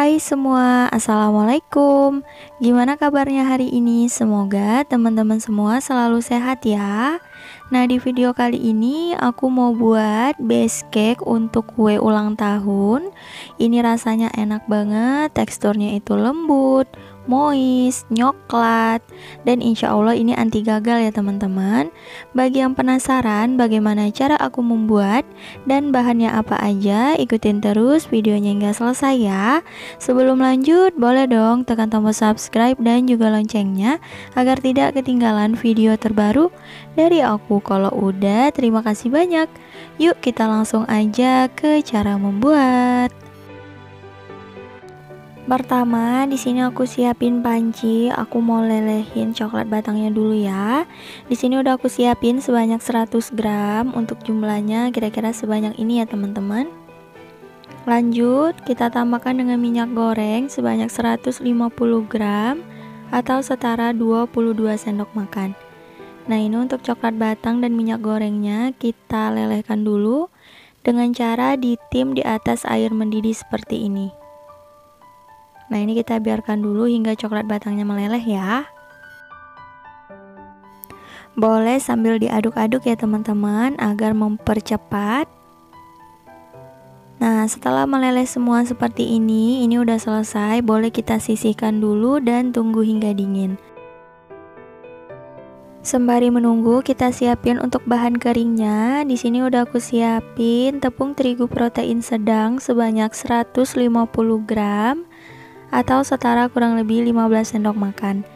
Hai semua, Assalamualaikum. Gimana kabarnya hari ini? Semoga teman-teman semua selalu sehat ya. Nah, di video kali ini aku mau buat base cake untuk kue ulang tahun. Ini rasanya enak banget, teksturnya itu lembut, moist, nyoklat, dan insya Allah ini anti gagal ya teman-teman. Bagi yang penasaran bagaimana cara aku membuat dan bahannya apa aja, ikutin terus videonya hingga selesai ya. Sebelum lanjut, boleh dong tekan tombol subscribe dan juga loncengnya agar tidak ketinggalan video terbaru dari aku. Kalau udah, terima kasih banyak. Yuk kita langsung aja ke cara membuat. Pertama, di sini aku siapin panci. Aku mau lelehin coklat batangnya dulu ya. Di sini udah aku siapin sebanyak 100 gram. Untuk jumlahnya kira-kira sebanyak ini ya teman-teman. Lanjut, kita tambahkan dengan minyak goreng sebanyak 150 gram atau setara 22 sendok makan. Nah, ini untuk coklat batang dan minyak gorengnya kita lelehkan dulu dengan cara ditim di atas air mendidih seperti ini. Nah, ini kita biarkan dulu hingga coklat batangnya meleleh ya. Boleh sambil diaduk-aduk ya teman-teman agar mempercepat. Nah, setelah meleleh semua seperti ini udah selesai. Boleh kita sisihkan dulu dan tunggu hingga dingin. Sembari menunggu, kita siapin untuk bahan keringnya. Di sini udah aku siapin tepung terigu protein sedang sebanyak 150 gram atau setara kurang lebih 15 sendok makan.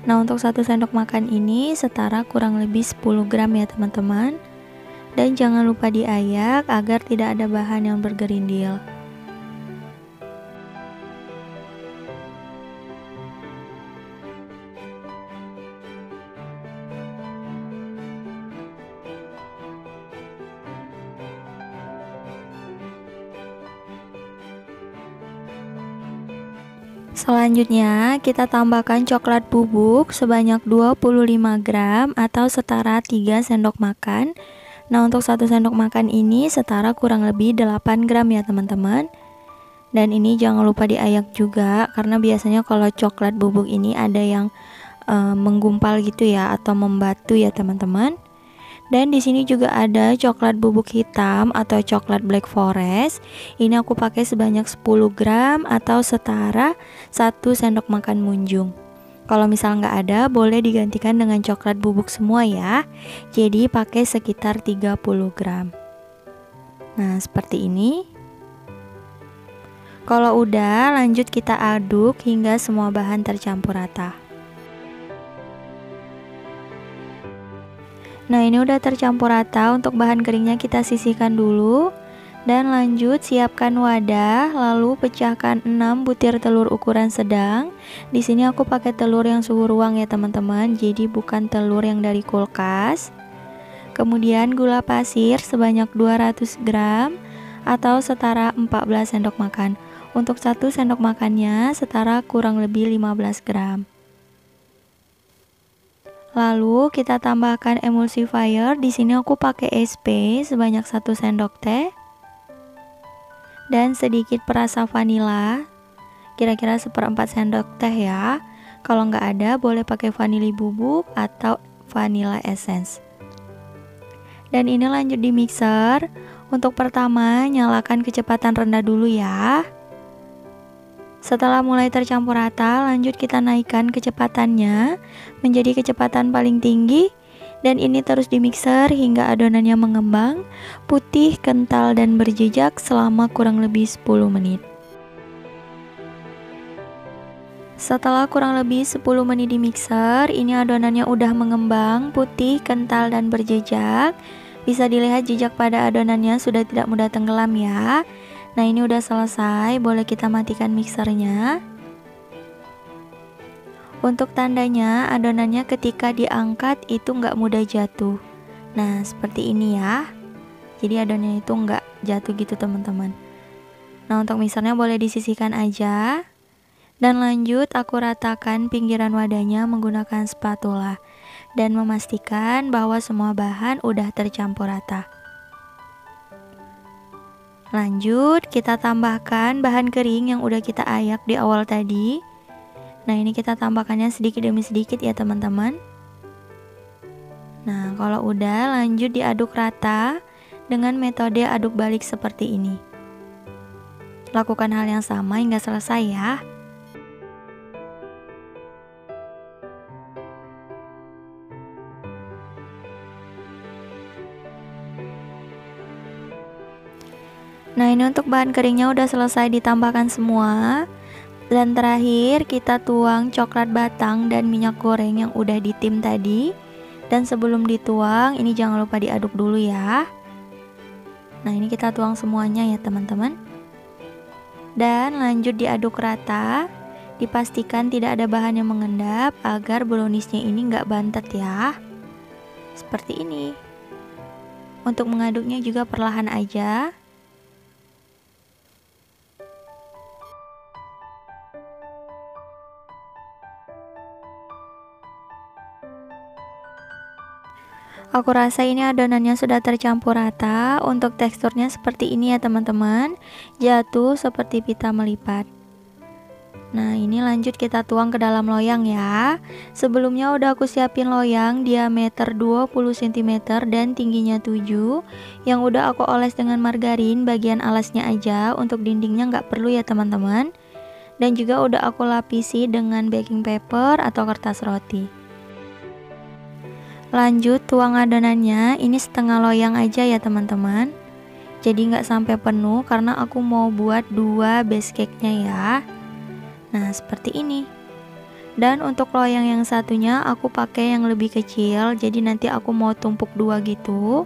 Nah, untuk 1 sendok makan ini setara kurang lebih 10 gram ya teman-teman. Dan jangan lupa diayak agar tidak ada bahan yang bergerindil. Selanjutnya, kita tambahkan coklat bubuk sebanyak 25 gram atau setara 3 sendok makan. Nah, untuk 1 sendok makan ini setara kurang lebih 8 gram ya teman-teman. Dan ini jangan lupa diayak juga, karena biasanya kalau coklat bubuk ini ada yang menggumpal gitu ya, atau membatu ya teman-teman. Dan di sini juga ada coklat bubuk hitam atau coklat black forest. Ini aku pakai sebanyak 10 gram atau setara 1 sendok makan munjung. Kalau misal nggak ada, boleh digantikan dengan coklat bubuk semua ya. Jadi pakai sekitar 30 gram. Nah, seperti ini. Kalau udah, lanjut kita aduk hingga semua bahan tercampur rata. Nah, ini udah tercampur rata. Untuk bahan keringnya kita sisihkan dulu. Dan lanjut siapkan wadah, lalu pecahkan 6 butir telur ukuran sedang. Di sini aku pakai telur yang suhu ruang ya teman-teman, jadi bukan telur yang dari kulkas. Kemudian gula pasir sebanyak 200 gram atau setara 14 sendok makan. Untuk 1 sendok makannya setara kurang lebih 15 gram. Lalu kita tambahkan emulsifier. Di sini aku pakai SP sebanyak 1 sendok teh dan sedikit perasa vanila, kira-kira 1/4 sendok teh ya. Kalau nggak ada, boleh pakai vanili bubuk atau vanilla essence. Dan ini lanjut di mixer. Untuk pertama, nyalakan kecepatan rendah dulu ya. Setelah mulai tercampur rata, lanjut kita naikkan kecepatannya menjadi kecepatan paling tinggi. Dan ini terus dimixer hingga adonannya mengembang, putih, kental, dan berjejak selama kurang lebih 10 menit. Setelah kurang lebih 10 menit di mixer, ini adonannya udah mengembang, putih, kental, dan berjejak. Bisa dilihat jejak pada adonannya sudah tidak mudah tenggelam ya. Nah, ini udah selesai, boleh kita matikan mixernya. Untuk tandanya adonannya ketika diangkat itu nggak mudah jatuh. Nah, seperti ini ya. Jadi adonannya itu nggak jatuh gitu teman-teman. Nah, untuk mixernya boleh disisihkan aja. Dan lanjut aku ratakan pinggiran wadahnya menggunakan spatula. Dan memastikan bahwa semua bahan udah tercampur rata. Lanjut kita tambahkan bahan kering yang udah kita ayak di awal tadi. Nah, ini kita tambahkannya sedikit demi sedikit ya teman-teman. Nah, kalau udah lanjut diaduk rata dengan metode aduk balik seperti ini. Lakukan hal yang sama hingga selesai ya. Nah, ini untuk bahan keringnya udah selesai ditambahkan semua. Dan terakhir kita tuang coklat batang dan minyak goreng yang udah ditim tadi. Dan sebelum dituang, ini jangan lupa diaduk dulu ya. Nah, ini kita tuang semuanya ya teman-teman. Dan lanjut diaduk rata. Dipastikan tidak ada bahan yang mengendap agar browniesnya ini nggak bantet ya. Seperti ini. Untuk mengaduknya juga perlahan aja. Aku rasa ini adonannya sudah tercampur rata. Untuk teksturnya seperti ini ya teman-teman. Jatuh seperti pita melipat. Nah, ini lanjut kita tuang ke dalam loyang ya. Sebelumnya udah aku siapin loyang diameter 20 cm dan tingginya 7, yang udah aku oles dengan margarin bagian alasnya aja. Untuk dindingnya nggak perlu ya teman-teman. Dan juga udah aku lapisi dengan baking paper atau kertas roti. Lanjut tuang adonannya, ini setengah loyang aja ya teman-teman. Jadi nggak sampai penuh karena aku mau buat 2 base cake-nya ya. Nah, seperti ini. Dan untuk loyang yang satunya aku pakai yang lebih kecil, jadi nanti aku mau tumpuk 2 gitu.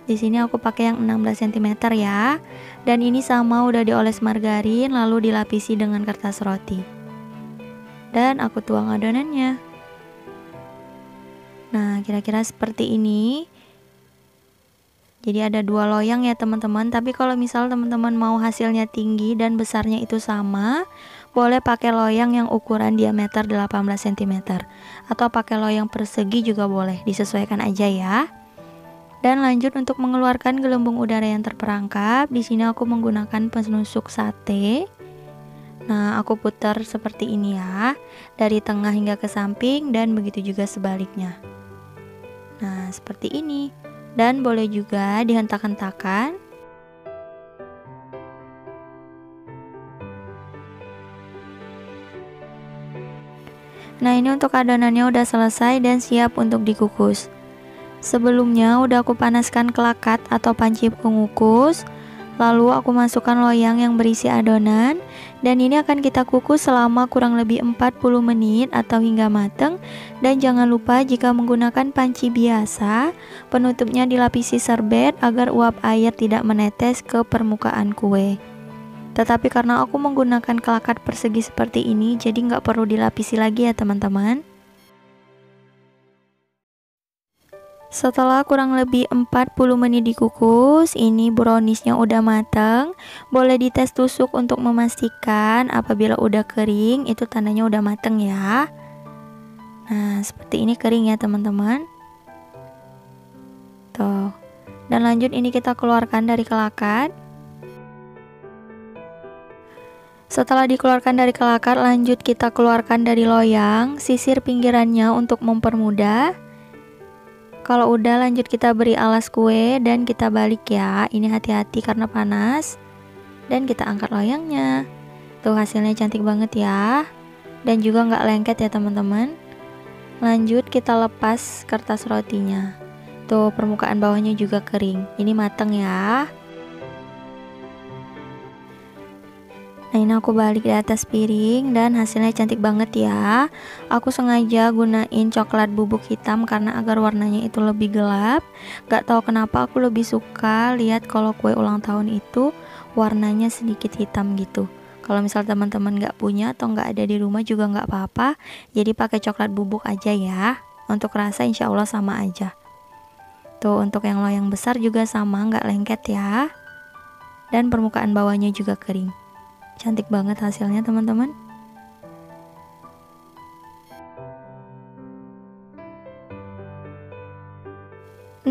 Di sini aku pakai yang 16 cm ya. Dan ini sama udah dioles margarin lalu dilapisi dengan kertas roti. Dan aku tuang adonannya. Nah, kira-kira seperti ini. Jadi ada 2 loyang ya teman-teman. Tapi kalau misal teman-teman mau hasilnya tinggi dan besarnya itu sama, boleh pakai loyang yang ukuran diameter 18 cm. Atau pakai loyang persegi juga boleh, disesuaikan aja ya. Dan lanjut untuk mengeluarkan gelembung udara yang terperangkap. Di sini aku menggunakan penusuk sate. Nah, aku putar seperti ini ya. Dari tengah hingga ke samping dan begitu juga sebaliknya. Nah, seperti ini. Dan boleh juga dihentak-hentakan. Nah, ini untuk adonannya udah selesai dan siap untuk dikukus. Sebelumnya udah aku panaskan kelakat atau panci pengukus. Lalu aku masukkan loyang yang berisi adonan. Dan ini akan kita kukus selama kurang lebih 40 menit atau hingga mateng. Dan jangan lupa jika menggunakan panci biasa, penutupnya dilapisi serbet agar uap air tidak menetes ke permukaan kue. Tetapi karena aku menggunakan kelakat persegi seperti ini, jadi nggak perlu dilapisi lagi ya teman-teman. Setelah kurang lebih 40 menit dikukus, ini browniesnya udah mateng. Boleh dites tusuk untuk memastikan apabila udah kering, itu tandanya udah mateng ya. Nah, seperti ini kering ya teman-teman. Tuh. Dan lanjut ini kita keluarkan dari kelakat. Setelah dikeluarkan dari kelakat, lanjut kita keluarkan dari loyang, sisir pinggirannya untuk mempermudah. Kalau udah lanjut kita beri alas kue dan kita balik ya. Ini hati-hati karena panas. Dan kita angkat loyangnya. Tuh hasilnya cantik banget ya. Dan juga nggak lengket ya teman-teman. Lanjut kita lepas kertas rotinya. Tuh permukaan bawahnya juga kering. Ini mateng ya. Nah, ini aku balik di atas piring dan hasilnya cantik banget ya. Aku sengaja gunain coklat bubuk hitam karena agar warnanya itu lebih gelap. Gak tahu kenapa aku lebih suka lihat kalau kue ulang tahun itu warnanya sedikit hitam gitu. Kalau misal teman-teman gak punya atau gak ada di rumah juga gak apa-apa. Jadi pakai coklat bubuk aja ya. Untuk rasa insya Allah sama aja. Tuh untuk yang loyang besar juga sama, gak lengket ya. Dan permukaan bawahnya juga kering. Cantik banget hasilnya teman-teman.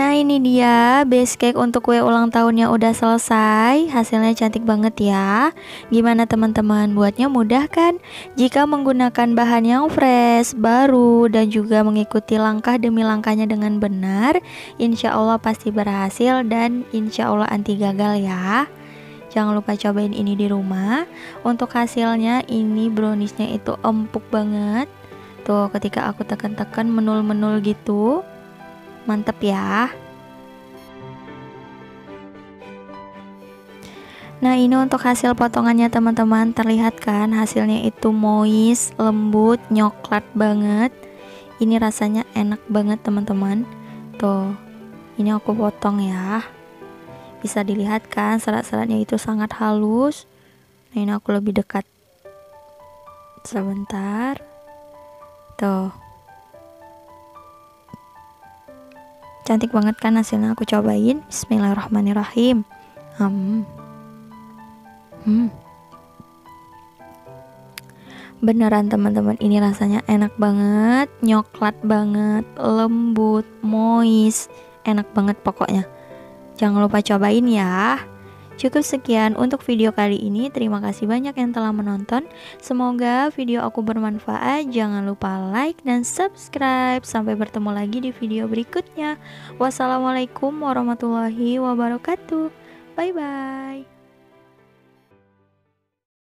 Nah ini dia base cake untuk kue ulang tahunnya udah selesai. Hasilnya cantik banget ya. Gimana teman-teman, buatnya mudah kan? Jika menggunakan bahan yang fresh, baru, dan juga mengikuti langkah demi langkahnya dengan benar, insya Allah pasti berhasil dan insya Allah anti gagal ya. Jangan lupa cobain ini di rumah. Untuk hasilnya ini browniesnya itu empuk banget. Tuh ketika aku tekan-tekan menul-menul gitu. Mantep ya. Nah ini untuk hasil potongannya teman-teman. Terlihat kan hasilnya itu moist, lembut, nyoklat banget. Ini rasanya enak banget teman-teman. Tuh ini aku potong ya. Bisa dilihat kan serat-seratnya itu sangat halus. Nah ini aku lebih dekat. Sebentar. Tuh cantik banget kan hasilnya, aku cobain. Bismillahirrahmanirrahim. Beneran teman-teman, ini rasanya enak banget, nyoklat banget, lembut, moist, enak banget pokoknya. Jangan lupa cobain ya. Cukup sekian untuk video kali ini. Terima kasih banyak yang telah menonton. Semoga video aku bermanfaat. Jangan lupa like dan subscribe. Sampai bertemu lagi di video berikutnya. Wassalamualaikum warahmatullahi wabarakatuh. Bye bye.